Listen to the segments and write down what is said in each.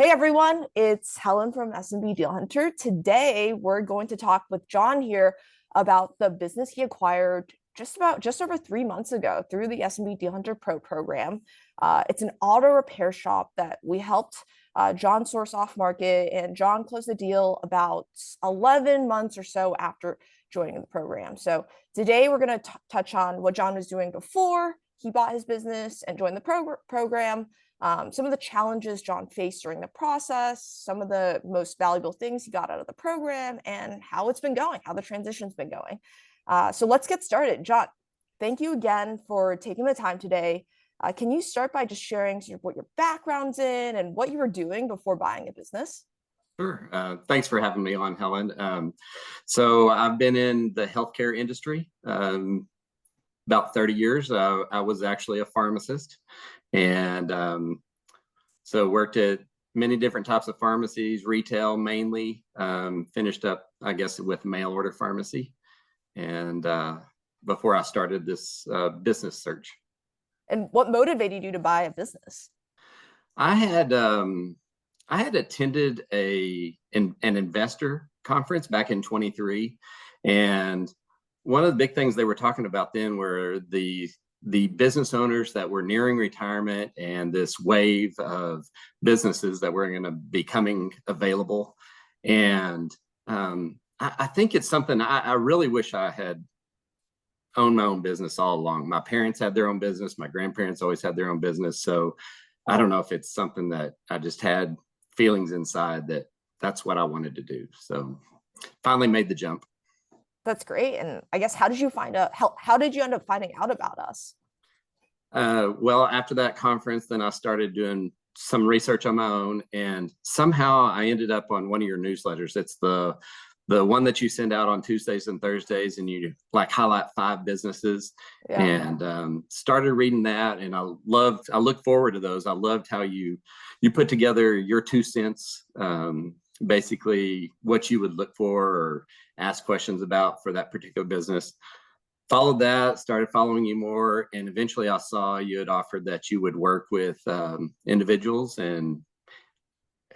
Hey everyone, it's Helen from SMB Deal Hunter. Today we're going to talk with John here about the business he acquired just over 3 months ago through the SMB Deal Hunter Pro program. It's an auto repair shop that we helped John source off market, and John closed the deal about 11 months or so after joining the program. So today we're going to touch on what John was doing before he bought his business and joined the program. Some of the challenges John faced during the process, some of the most valuable things he got out of the program, and how it's been going, how the transition's been going. So let's get started. John, thank you again for taking the time today. Can you start by just sharing sort of what your background's in and what you were doing before buying a business? Sure. Thanks for having me on, Helen. So I've been in the healthcare industry about 30 years. I was actually a pharmacist, and so worked at many different types of pharmacies, retail mainly. Finished up, I guess, with mail order pharmacy, and before I started this business search. And what motivated you to buy a business? I had attended an investor conference back in 23, and one of the big things they were talking about then were the business owners that were nearing retirement and this wave of businesses that were going to be coming available. And I think it's something I really wish I had owned my own business all along. My parents had their own business. My grandparents always had their own business. So I don't know if it's something that I just had feelings inside that that's what I wanted to do. So finally made the jump. That's great. And I guess how did you how did you end up finding out about us? Well, after that conference, then I started doing some research on my own, and somehow I ended up on one of your newsletters. It's the one that you send out on Tuesdays and Thursdays, and you like highlight 5 businesses. Yeah. And started reading that, and I look forward to those. I loved how you put together your 2 cents, basically what you would look for or ask questions about for that particular business. Followed that, started following you more, and eventually I saw you had offered that you would work with individuals and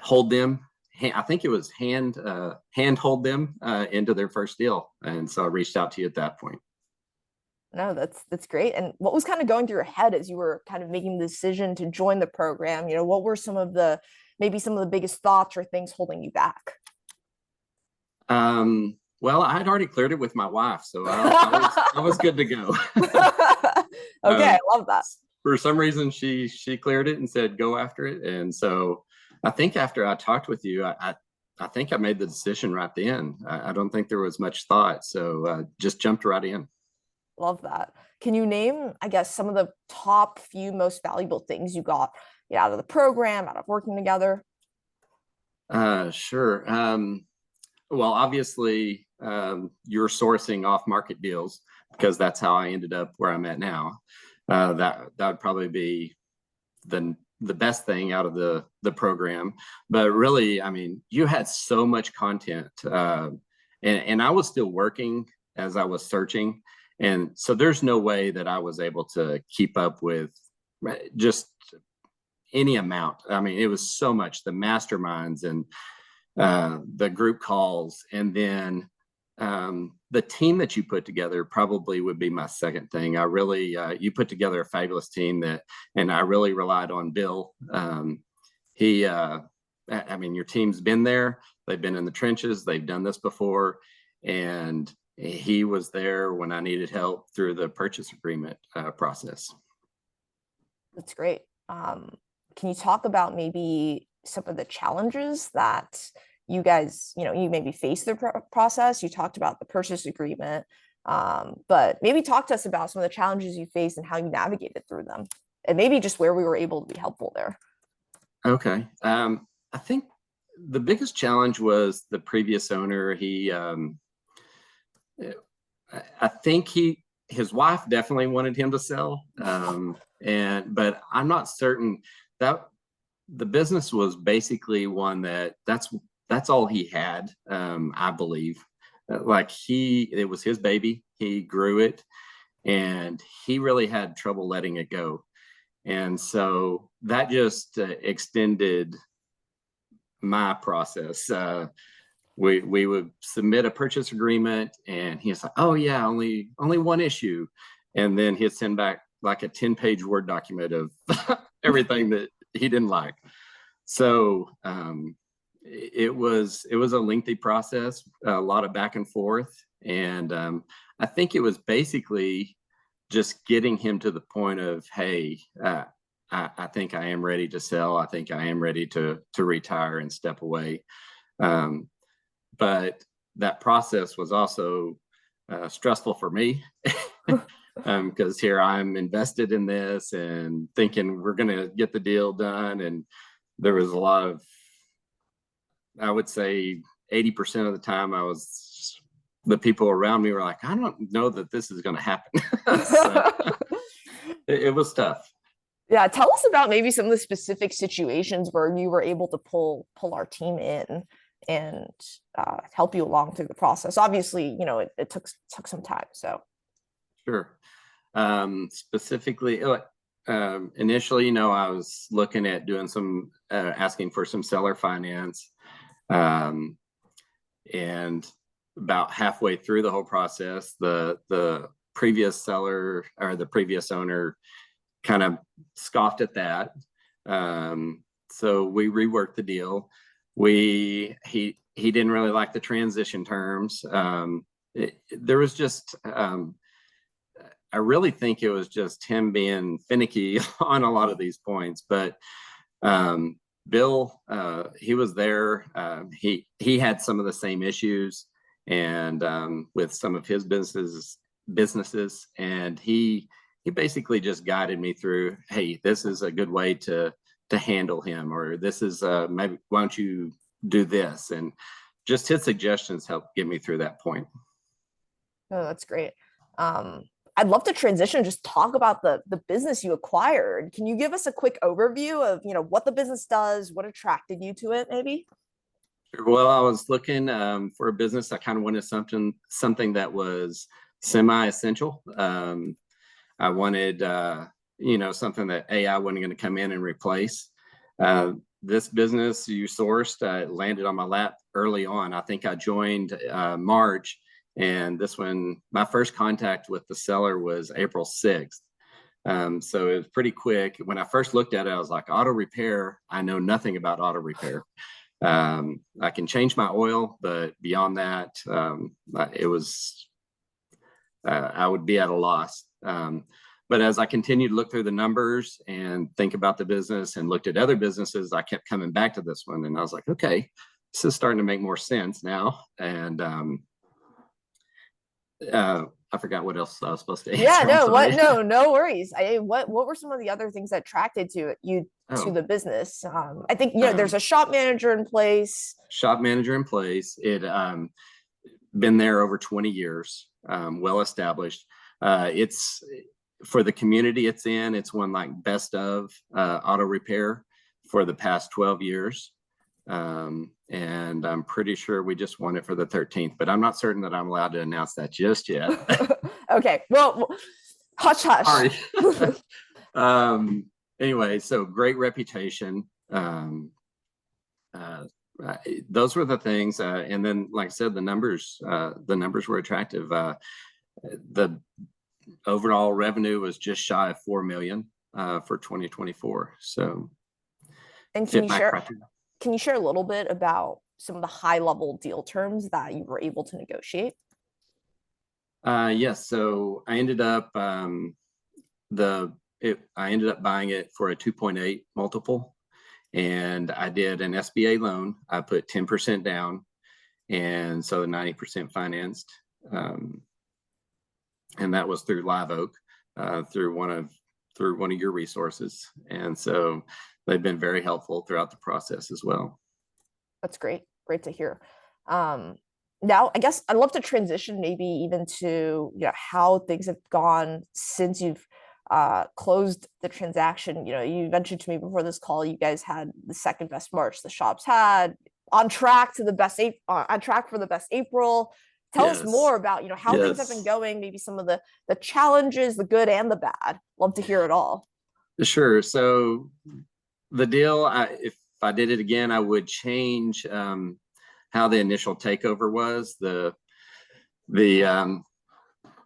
hold them. I think it was hand hold them into their first deal, and so I reached out to you at that point. No, that's great. And what was kind of going through your head as you were kind of making the decision to join the program? You know, what were maybe some of the biggest thoughts or things holding you back? Well, I had already cleared it with my wife, so I was good to go. Okay, I love that. For some reason, she cleared it and said, go after it. And so I think after I talked with you, I think I made the decision right then. I don't think there was much thought, so just jumped right in. Love that. Can you name, I guess, some of the top few most valuable things you got out of the program, out of working together? Sure. Well, obviously, you're sourcing off-market deals because that's how I ended up where I'm at now. That would probably be the best thing out of the program. But really, I mean, you had so much content, and I was still working as I was searching, and so there's no way that I was able to keep up with just any amount. I mean, it was so much, the masterminds and the group calls, and then the team that you put together probably would be my second thing. I really, you put together a fabulous team and I really relied on Bill. I mean, your team's been there. They've been in the trenches. They've done this before. And he was there when I needed help through the purchase agreement process. That's great. Can you talk about maybe some of the challenges that you guys, you maybe face the process? You talked about the purchase agreement, but maybe talk to us about some of the challenges you faced and how you navigated through them, and maybe just where we were able to be helpful there. Okay. I think the biggest challenge was the previous owner. I think his wife definitely wanted him to sell, but I'm not certain that the business was basically one that's all he had. I believe, like it was his baby. He grew it, and he really had trouble letting it go. And so that just extended my process. We would submit a purchase agreement, and he's like, "Oh yeah, only one issue," and then he'd send back like a 10-page Word document of everything that he didn't like. So it was a lengthy process, a lot of back and forth, and I think it was basically just getting him to the point of, hey, I think I am ready to sell. I think I am ready to retire and step away. But that process was also stressful for me because here I'm invested in this and thinking we're going to get the deal done. And there was a lot of, I would say 80% of the time the people around me were like, I don't know that this is going to happen. So, it was tough. Yeah, tell us about maybe some of the specific situations where you were able to pull our team in and help you along through the process. Obviously, it took some time. So sure. Specifically, initially, I was looking at doing some asking for some seller finance, and about halfway through the whole process, the previous seller or the previous owner kind of scoffed at that. So we reworked the deal. He didn't really like the transition terms. There was just I really think it was just him being finicky on a lot of these points. But Bill, he was there. He had some of the same issues, and with some of his businesses, and he basically just guided me through, hey, this is a good way to handle him, or this is maybe why don't you do this, and just his suggestions helped get me through that point. Oh, that's great. I'd love to transition and just talk about the business you acquired. Can you give us a quick overview of what the business does, what attracted you to it, maybe? Well, I was looking for a business. I kind of wanted something that was semi-essential. I wanted something that AI wasn't going to come in and replace. This business you sourced landed on my lap early on. I think I joined March, and this one, my first contact with the seller was April 6th. So it was pretty quick. When I first looked at it, I was like, auto repair, I know nothing about auto repair. I can change my oil, but beyond that, I would be at a loss. But as I continued to look through the numbers and think about the business and looked at other businesses, I kept coming back to this one, and I was like, okay, this is starting to make more sense now. And I forgot what else I was supposed to answer. Yeah, no worries. What were some of the other things that attracted you to the business? I think there's a shop manager in place. It been there over 20 years, well established. It's for the community it's in. It's won like best of auto repair for the past 12 years. And I'm pretty sure we just won it for the 13th, but I'm not certain that I'm allowed to announce that just yet. Okay, well, hush. Sorry. Anyway, so great reputation. Those were the things, and then, like I said, the numbers were attractive. The overall revenue was just shy of $4 million for 2024. So, and can you share a little bit about some of the high level deal terms that you were able to negotiate? Yes. So I ended up buying it for a 2.8 multiple, and I did an SBA loan. I put 10% down, and so 90% financed. And that was through Live Oak, through one of your resources. And so they've been very helpful throughout the process as well. That's great to hear. Now, I guess I'd love to transition maybe even to how things have gone since you've closed the transaction. You mentioned to me before this call, you guys had the second best March the shops had, on track for the best April. Tell us more about how things have been going, maybe some of the challenges, the good and the bad. Love to hear it all. Sure. So the deal, if I did it again, I would change how the initial takeover was. The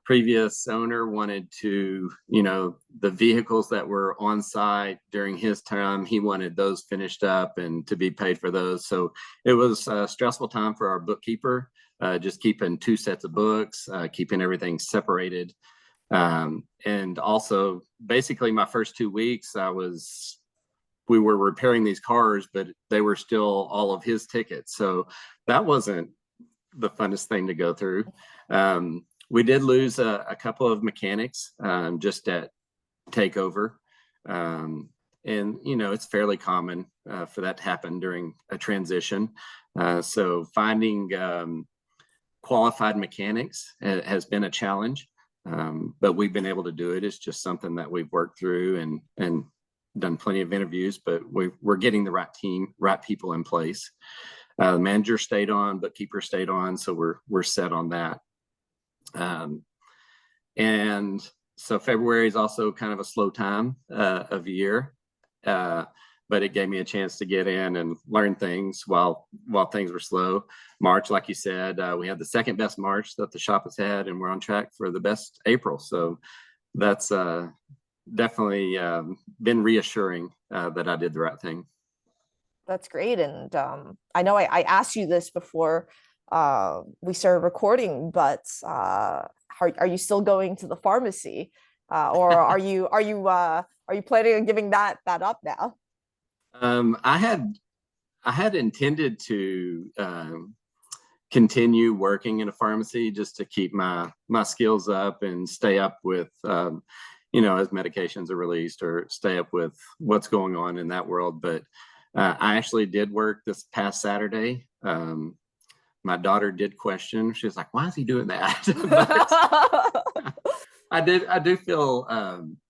previous owner wanted to, the vehicles that were on site during his time, he wanted those finished up and to be paid for those. So it was a stressful time for our bookkeeper, just keeping 2 sets of books, keeping everything separated. And also basically my first 2 weeks, we were repairing these cars, but they were still all of his tickets. So that wasn't the funnest thing to go through. We did lose a couple of mechanics just at takeover. And, it's fairly common for that to happen during a transition. So finding qualified mechanics has been a challenge, but we've been able to do it. It's just something that we've worked through and done plenty of interviews, but we're getting the right team, right people in place. The manager stayed on, bookkeeper stayed on, so we're set on that. And so February is also kind of a slow time of year, but it gave me a chance to get in and learn things while things were slow. March, like you said, we had the second best March that the shop has had, and we're on track for the best April. So that's definitely been reassuring that I did the right thing. That's great. And I know I asked you this before we started recording, but are you still going to the pharmacy, or are you planning on giving that up now? I had intended to continue working in a pharmacy just to keep my skills up and stay up with as medications are released, or stay up with what's going on in that world. But I actually did work this past Saturday. My daughter did question. She was like, "Why is he doing that?" I do feel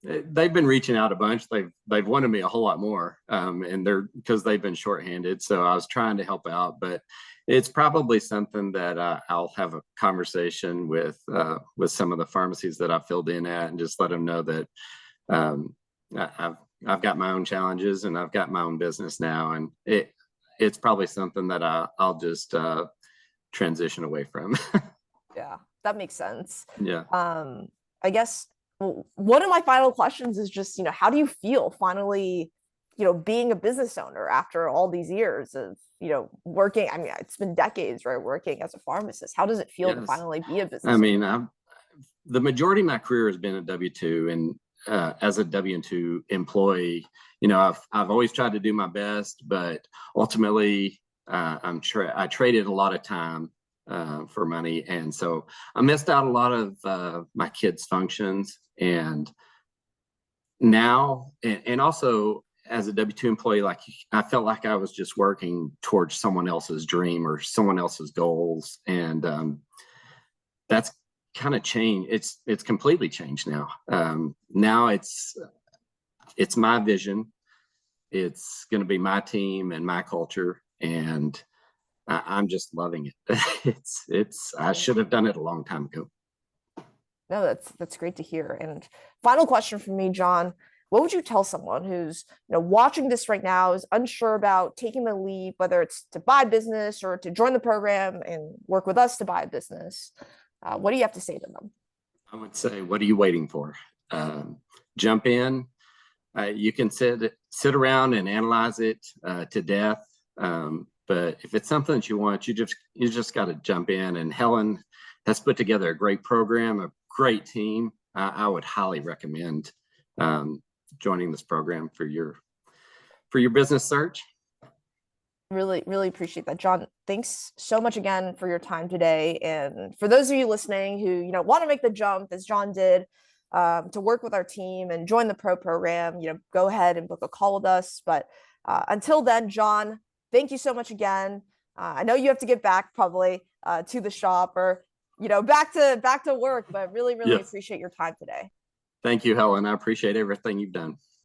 they've been reaching out a bunch. They've wanted me a whole lot more, and because they've been shorthanded. So I was trying to help out, but it's probably something that I'll have a conversation with some of the pharmacies that I filled in at, and just let them know that I've got my own challenges and I've got my own business now, and it's probably something that I'll just transition away from. Yeah, that makes sense. Yeah. I guess one of my final questions is just, how do you feel finally, being a business owner after all these years of, working? I mean, it's been decades, right? Working as a pharmacist. How does it feel to finally be a business owner? The majority of my career has been a W-2, and as a W-2 employee, I've always tried to do my best, but ultimately I traded a lot of time for money, and so I missed out a lot of my kids' functions. And now, and also as a W-2 employee, like, I felt like I was just working towards someone else's dream or someone else's goals, and that's kind of changed. It's completely changed now. Now it's my vision. It's going to be my team and my culture, and I'm just loving it. I should have done it a long time ago. No, that's great to hear. And final question from me, John. What would you tell someone who's watching this right now, is unsure about taking the leap, whether it's to buy business or to join the program and work with us to buy a business? What do you have to say to them? I would say, what are you waiting for? Jump in. You can sit around and analyze it to death. But if it's something that you want, you just got to jump in. And Helen has put together a great program, a great team. I would highly recommend joining this program for your business search. Really, really appreciate that, John. Thanks so much again for your time today. And for those of you listening who want to make the jump as John did, to work with our team and join the pro program, go ahead and book a call with us. But until then, John, thank you so much again. I know you have to get back probably to the shop, or back to work, but really, really appreciate your time today. Thank you, Helen. I appreciate everything you've done.